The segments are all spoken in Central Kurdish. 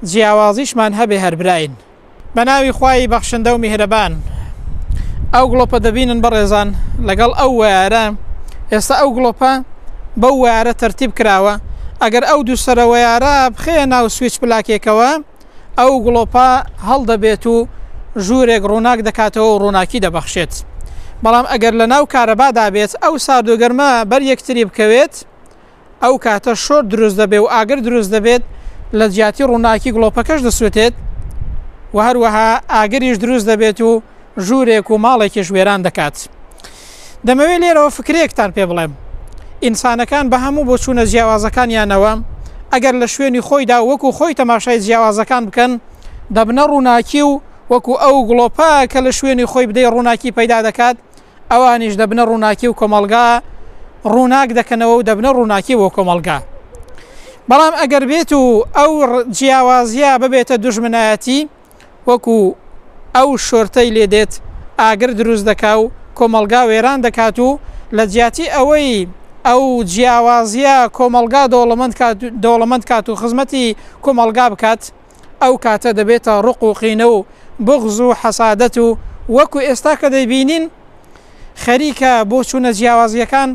جیاوازیشمان هەبێ هەربراین. بە ناوی خوای بەخشندە و میهرەبان. ئەو گڵۆپە دەبینن بەڕێزان لەگەڵ ئەو وەیارە ئێستا ئەو گڵۆپە بەو وەیارە تەرتیب کراوە. ئەگەر ئەو دووسەرە وەیارە بخێ ناو سویچ پلاکێکەوە ئەو گڵۆپە هەڵدەبێت و ژوورێک ڕووناک دەکاتەوە و ڕووناکی دەبەخشێت. بەڵام ئەگەر لە ناو کارەبادا بێت ئەو ساردوگەرمە بەر یەکتری بکەوێت ئەو کاتە شۆر دروست دەبێ و ئاگر دروست دەبێت لە جیاتی ڕووناکی گڵۆپەکەش دەسوێتێت و هەروەها ئاگریش دروست دەبێت و ژوورێک و ماڵێکیش وێران دەکات. دەمەوێت لێرەوە فکرێکتان پێ بڵێم. ئینسانەکان بە هەموو بۆ چوونە جیاوازەکانیانەوە ئەگەر لە شوێنی خۆیدا وەکو خۆی تەماشای جیاوازەکان بکەن دەبنە ڕووناکی و وەکو ئەو گڵۆپە کە لە شوێنی خۆی بدەی ڕووناکی پەیدا دەکات ئەوانیش دەبنە ڕووناکی و کۆمەڵگا ڕووناک دەکەنەوە و دەبنە ڕووناکی بۆ کۆمەڵگا. بەڵام ئەگەر بێت و ئەو جیاوازیە ببێتە دوژمنایەتی وەکو ئەو شۆرتەی لێ دێت ئاگر دروست دەکا و کۆمەڵگا وێران دەکات و لە جیاتی ئەوەی ئەو جیاوازیە کۆمەڵگا دەوڵەمەند کات و خزمەتی کۆمەڵگا بکات ئەو کاتە دەبێتە ڕق و قینە و بغز و حەسادەت و وەکو ئێستا کە دەیبینین خەریکە بۆ چوونە جیاوازیەکان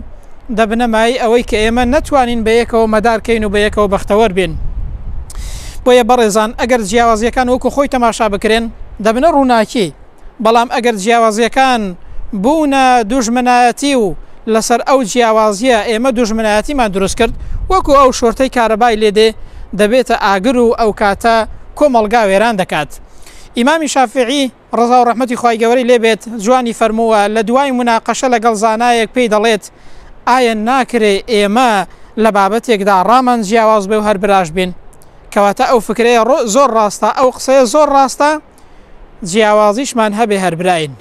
دەبنە مای ئەوەی کە ئێمە نەتوانین بە یەکەوە مەدارکەین و بە یەکەوە بەختەوەر بێن. بۆیە بەڕێزان ئەگەر جیاوازیەکان وەکو خۆی تەماشا بکرێن دەبنە ڕووناکی. بەڵام ئەگەر جیاوازیەکان بوونە دوژمنایەتی و لەسەر ئەو جیاوازیە ئێمە دوژمنایەتیمان دروست کرد وەکو ئەو شۆرتەی کارەبای لێدێ دەبێتە ئاگر و ئەو کاتە کۆمەڵگا وێران دەکات. ئیمامی شافعی ڕەزا و ڕەحمەتی خوای گەورەی لێبێت جوانی فەرمووە لە دوای مناقەشە لەگەڵ زانایەک پێی دەڵێت ئایا ناکرێ ئێمە لە بابەتێکدا ڕامان جیاواز بێ و هەر براش بین کەواتە ئەو فکرەیە زۆر ڕاستە ئەو قسەیە زۆر ڕاستە جیاوازیشمان هەبێ هەر براین.